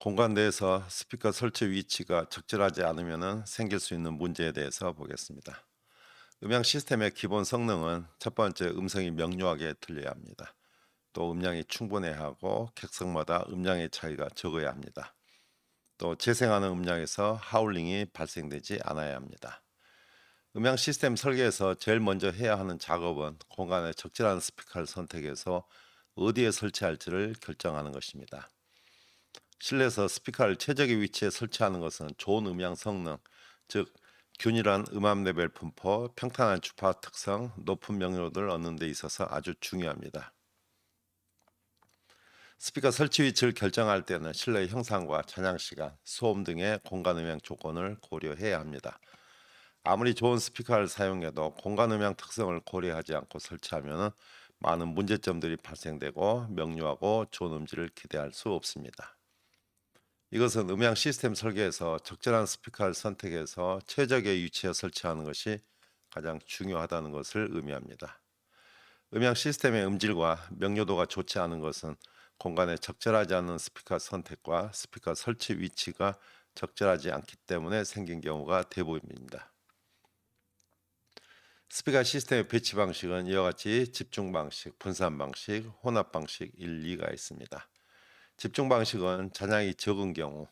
공간 내에서 스피커 설치 위치가 적절하지 않으면 생길 수 있는 문제에 대해서 보겠습니다. 음향 시스템의 기본 성능은 첫 번째 음성이 명료하게 들려야 합니다. 또 음량이 충분해야 하고 객석마다 음량의 차이가 적어야 합니다. 또 재생하는 음량에서 하울링이 발생되지 않아야 합니다. 음향 시스템 설계에서 제일 먼저 해야 하는 작업은 공간에 적절한 스피커를 선택해서 어디에 설치할지를 결정하는 것입니다. 실내에서 스피커를 최적의 위치에 설치하는 것은 좋은 음향 성능, 즉 균일한 음압 레벨 분포, 평탄한 주파 특성, 높은 명료도를 얻는 데 있어서 아주 중요합니다. 스피커 설치 위치를 결정할 때는 실내 형상과 찬양 시간, 소음 등의 공간 음향 조건을 고려해야 합니다. 아무리 좋은 스피커를 사용해도 공간 음향 특성을 고려하지 않고 설치하면 많은 문제점들이 발생되고 명료하고 좋은 음질을 기대할 수 없습니다. 이것은 음향 시스템 설계에서 적절한 스피커를 선택해서 최적의 위치에 설치하는 것이 가장 중요하다는 것을 의미합니다. 음향 시스템의 음질과 명료도가 좋지 않은 것은 공간에 적절하지 않은 스피커 선택과 스피커 설치 위치가 적절하지 않기 때문에 생긴 경우가 대부분입니다. 스피커 시스템의 배치 방식은 이와 같이 집중 방식, 분산 방식, 혼합 방식 1, 2가 있습니다. 집중 방식은 잔향이 적은 경우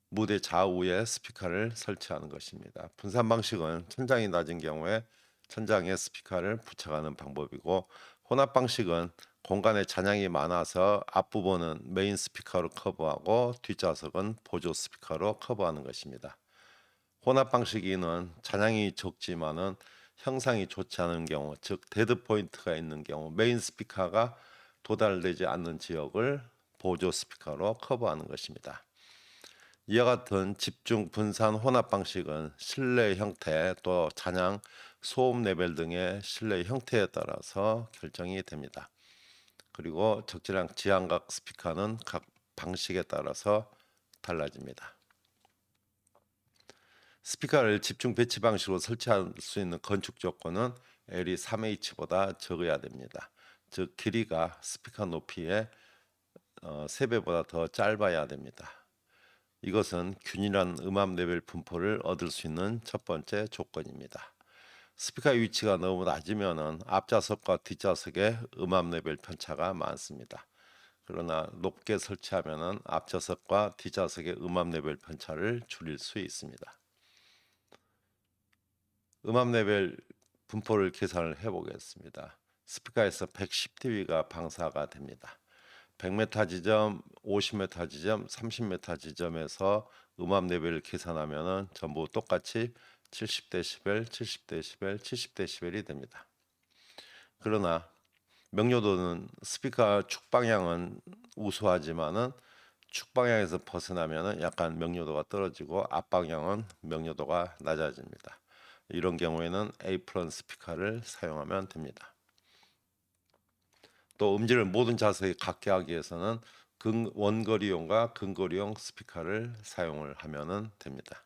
무대 좌우에 스피커를 설치하는 것입니다. 분산 방식은 천장이 낮은 경우에 천장에 스피커를 부착하는 방법이고, 혼합 방식은 공간에 잔향이 많아서 앞부분은 메인 스피커로 커버하고 뒷좌석은 보조 스피커로 커버하는 것입니다. 혼합 방식에는 잔향이 적지만은 형상이 좋지 않은 경우, 즉 데드 포인트가 있는 경우 메인 스피커가 도달되지 않는 지역을 보조 스피커로 커버하는 것입니다. 이와 같은 집중 분산 혼합 방식은 실내 형태 또 잔향, 소음 레벨 등의 실내 형태에 따라서 결정이 됩니다. 그리고 적절한 지향각 스피커는 각 방식에 따라서 달라집니다. 스피커를 집중 배치 방식으로 설치할 수 있는 건축 조건은 L이 3H보다 적어야 됩니다. 즉 길이가 스피커 높이의 3배보다 더 짧아야 됩니다. 이것은 균일한 음압 레벨 분포를 얻을 수 있는 첫 번째 조건입니다. 스피커 위치가 너무 낮으면 앞좌석과 뒷좌석에 음압 레벨 편차가 많습니다. 그러나 높게 설치하면 앞좌석과 뒷좌석의 음압 레벨 편차를 줄일 수 있습니다. 음압 레벨 분포를 계산을 해보겠습니다. 스피커에서 110dB가 방사가 됩니다. 100m 지점, 50m 지점, 30m 지점에서 음압 레벨을 계산하면 전부 똑같이 70dB, 70dB, 70dB이 됩니다. 그러나 명료도는 스피커 축 방향은 우수하지만은 축 방향에서 벗어나면 약간 명료도가 떨어지고 앞 방향은 명료도가 낮아집니다. 이런 경우에는 A 플런 스피커를 사용하면 됩니다. 또 음질을 모든 좌석에 같게 하기 위해서는 원거리용과 근거리용 스피커를 사용을 하면 됩니다.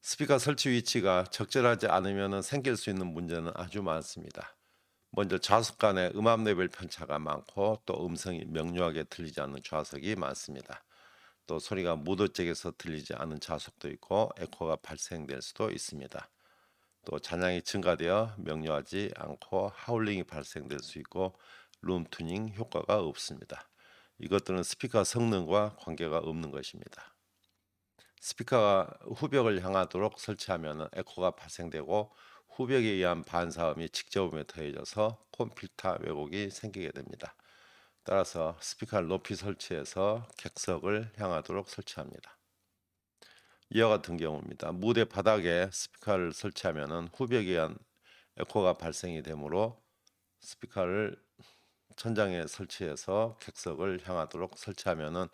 스피커 설치 위치가 적절하지 않으면 생길 수 있는 문제는 아주 많습니다. 먼저 좌석 간에 음압 레벨 편차가 많고 또 음성이 명료하게 들리지 않는 좌석이 많습니다. 또 소리가 무도쪽에서 들리지 않는 좌석도 있고 에코가 발생될 수도 있습니다. 또 잔향이 증가되어 명료하지 않고 하울링이 발생될 수 있고 룸 튜닝 효과가 없습니다. 이것들은 스피커 성능과 관계가 없는 것입니다. 스피커가 후벽을 향하도록 설치하면 에코가 발생되고 후벽에 의한 반사음이 직접음에 더해져서 콤필터 왜곡이 생기게 됩니다. 따라서 스피커를 높이 설치해서 객석을 향하도록 설치합니다. 이와 같은 경우입니다. 무대 바닥에 스피커를 설치하면 후벽에 의한 에코가 발생이 되므로 스피커를 천장에 설치해서 객석을 향하도록 설치하면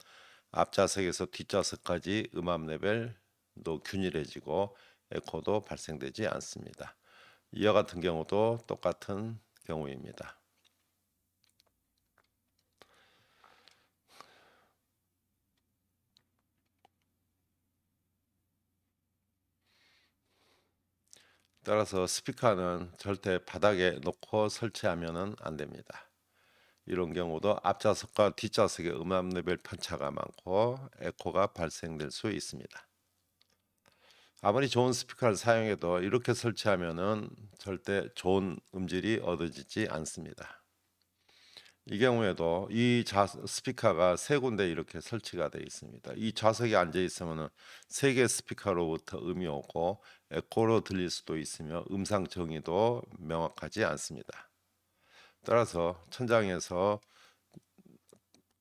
앞좌석에서 뒷좌석까지 음압 레벨도 균일해지고 에코도 발생되지 않습니다. 이와 같은 경우도 똑같은 경우입니다. 따라서 스피커는 절대 바닥에 놓고 설치하면 안 됩니다. 이런 경우도 앞좌석과 뒷좌석의 음압 레벨 편차가 많고 에코가 발생될 수 있습니다. 아무리 좋은 스피커를 사용해도 이렇게 설치하면은 절대 좋은 음질이 얻어지지 않습니다. 이 경우에도 이 스피커가 세 군데 이렇게 설치가 되어 있습니다. 이 좌석에 앉아 있으면은 세 개 스피커로부터 음이 오고 에코로 들릴 수도 있으며 음상 정의도 명확하지 않습니다. 따라서 천장에서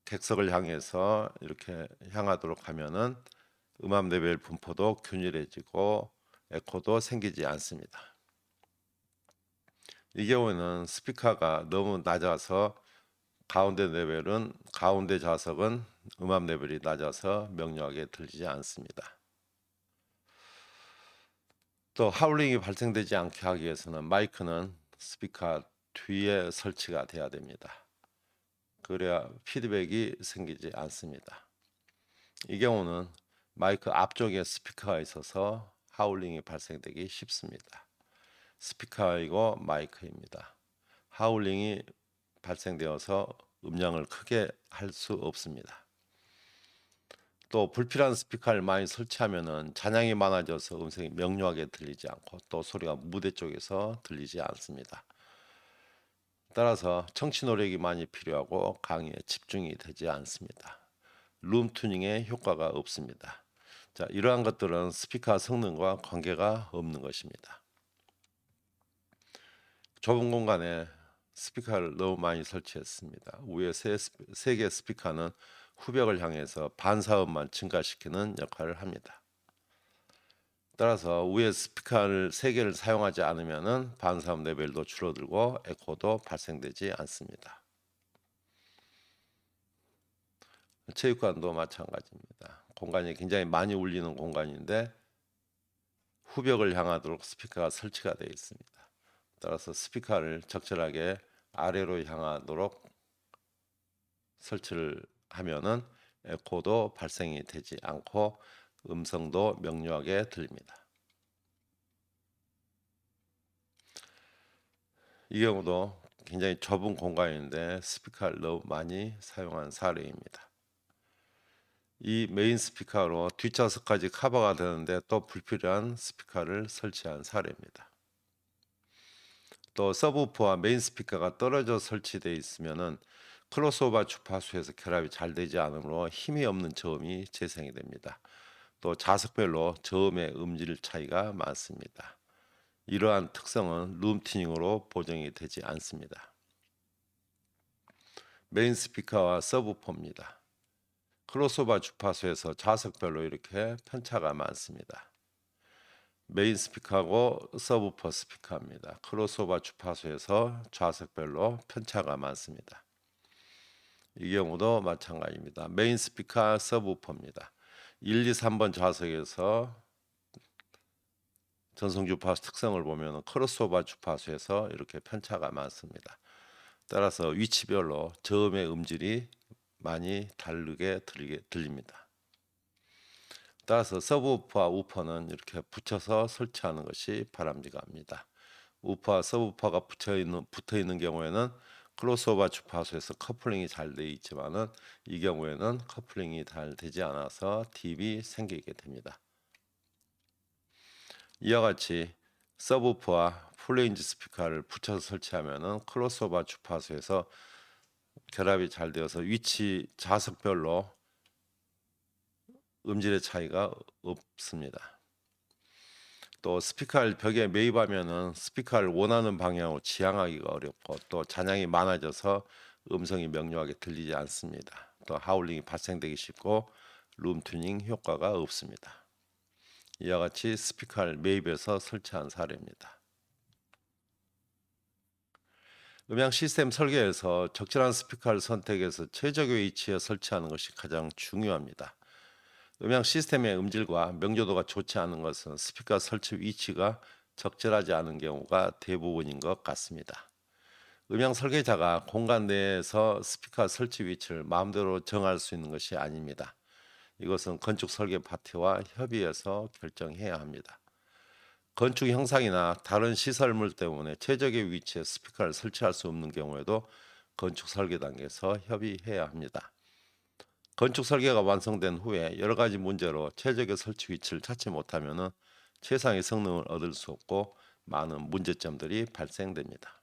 객석을 향해서 이렇게 향하도록 하면은 음압 레벨 분포도 균일해지고 에코도 생기지 않습니다. 이 경우에는 스피커가 너무 낮아서 가운데 좌석은 음압 레벨이 낮아서 명료하게 들리지 않습니다. 또 하울링이 발생되지 않게 하기 위해서는 마이크는 스피커 뒤에 설치가 돼야 됩니다. 그래야 피드백이 생기지 않습니다. 이 경우는 마이크 앞쪽에 스피커가 있어서 하울링이 발생되기 쉽습니다. 스피커이고 마이크입니다. 하울링이 발생되어서 음량을 크게 할 수 없습니다. 또 불필요한 스피커를 많이 설치하면은 잔향이 많아져서 음성이 명료하게 들리지 않고 또 소리가 무대 쪽에서 들리지 않습니다. 따라서 청취 노력이 많이 필요하고 강의에 집중이 되지 않습니다. 룸 튜닝에 효과가 없습니다. 자, 이러한 것들은 스피커 성능과 관계가 없는 것입니다. 좁은 공간에 스피커를 너무 많이 설치했습니다. 위에 세 개 스피커는 후벽을 향해서 반사음만 증가시키는 역할을 합니다. 따라서 위에 스피커를 세 개를 사용하지 않으면 반사음 레벨도 줄어들고 에코도 발생되지 않습니다. 체육관도 마찬가지입니다. 공간이 굉장히 많이 울리는 공간인데 후벽을 향하도록 스피커가 설치가 되어 있습니다. 따라서 스피커를 적절하게 아래로 향하도록 설치를 하면은 에코도 발생이 되지 않고 음성도 명료하게 들립니다. 이 경우도 굉장히 좁은 공간인데 스피커를 너무 많이 사용한 사례입니다. 이 메인 스피커로 뒷좌석까지 커버가 되는데 또 불필요한 스피커를 설치한 사례입니다. 또 서브우퍼와 메인 스피커가 떨어져 설치되어 있으면은 크로스오버 주파수에서 결합이 잘 되지 않으므로 힘이 없는 저음이 재생이 됩니다. 또 좌석별로 저음의 음질 차이가 많습니다. 이러한 특성은 룸 튜닝으로 보정이 되지 않습니다. 메인 스피커와 서브우퍼입니다. 크로스오버 주파수에서 좌석별로 이렇게 편차가 많습니다. 메인 스피커하고 서브우퍼 스피커입니다. 크로스오버 주파수에서 좌석별로 편차가 많습니다. 이 경우도 마찬가지입니다. 메인 스피커 서브우퍼입니다. 1, 2, 3번 좌석에서 전송 주파수 특성을 보면 크로스오버 주파수에서 이렇게 편차가 많습니다. 따라서 위치별로 저음의 음질이 많이 다르게 들립니다. 따라서 서브우퍼와 우퍼는 이렇게 붙여서 설치하는 것이 바람직합니다. 우퍼와 서브우퍼가 붙어 있는 경우에는 크로스오버 주파수에서 커플링이 잘 되어 있지만은 이 경우에는 커플링이 잘 되지 않아서 딥이 생기게 됩니다. 이와 같이 서브우퍼와 풀레인지 스피커를 붙여서 설치하면은 크로스오버 주파수에서 결합이 잘 되어서 위치 좌석별로 음질의 차이가 없습니다. 또 스피커를 벽에 매입하면은 스피커를 원하는 방향으로 지향하기가 어렵고 또 잔향이 많아져서 음성이 명료하게 들리지 않습니다. 또 하울링이 발생되기 쉽고 룸 튜닝 효과가 없습니다. 이와 같이 스피커를 매입해서 설치한 사례입니다. 음향 시스템 설계에서 적절한 스피커를 선택해서 최적의 위치에 설치하는 것이 가장 중요합니다. 음향 시스템의 음질과 명료도가 좋지 않은 것은 스피커 설치 위치가 적절하지 않은 경우가 대부분인 것 같습니다. 음향 설계자가 공간 내에서 스피커 설치 위치를 마음대로 정할 수 있는 것이 아닙니다. 이것은 건축 설계 파트와 협의해서 결정해야 합니다. 건축 형상이나 다른 시설물 때문에 최적의 위치에 스피커를 설치할 수 없는 경우에도 건축 설계 단계에서 협의해야 합니다. 건축 설계가 완성된 후에 여러 가지 문제로 최적의 설치 위치를 찾지 못하면 최상의 성능을 얻을 수 없고 많은 문제점들이 발생됩니다.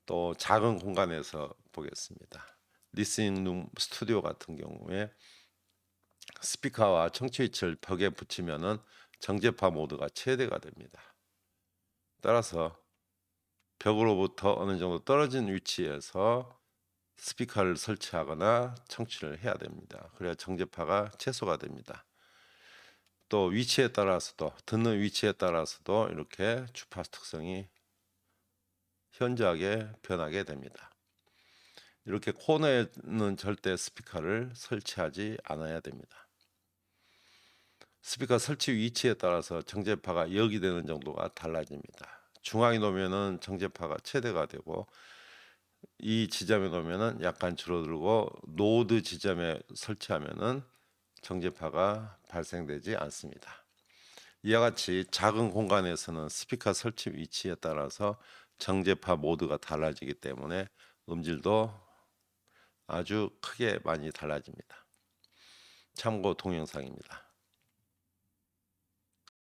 또 작은 공간에서 보겠습니다. 리스닝룸 스튜디오 같은 경우에 스피커와 청취 위치를 벽에 붙이면 정제파 모드가 최대가 됩니다. 따라서 벽으로부터 어느 정도 떨어진 위치에서 스피커를 설치하거나 청취를 해야 됩니다. 그래야 정제파가 최소가 됩니다. 또 위치에 따라서도 듣는 위치에 따라서도 이렇게 주파수 특성이 현저하게 변하게 됩니다. 이렇게 코너에는 절대 스피커를 설치하지 않아야 됩니다. 스피커 설치 위치에 따라서 정제파가 여기되는 정도가 달라집니다. 중앙에 놓으면은 정제파가 최대가 되고 이 지점에 놓으면은 약간 줄어들고 노드 지점에 설치하면은 정제파가 발생되지 않습니다. 이와 같이 작은 공간에서는 스피커 설치 위치에 따라서 정제파 모드가 달라지기 때문에 음질도 아주 크게 많이 달라집니다. 참고 동영상입니다.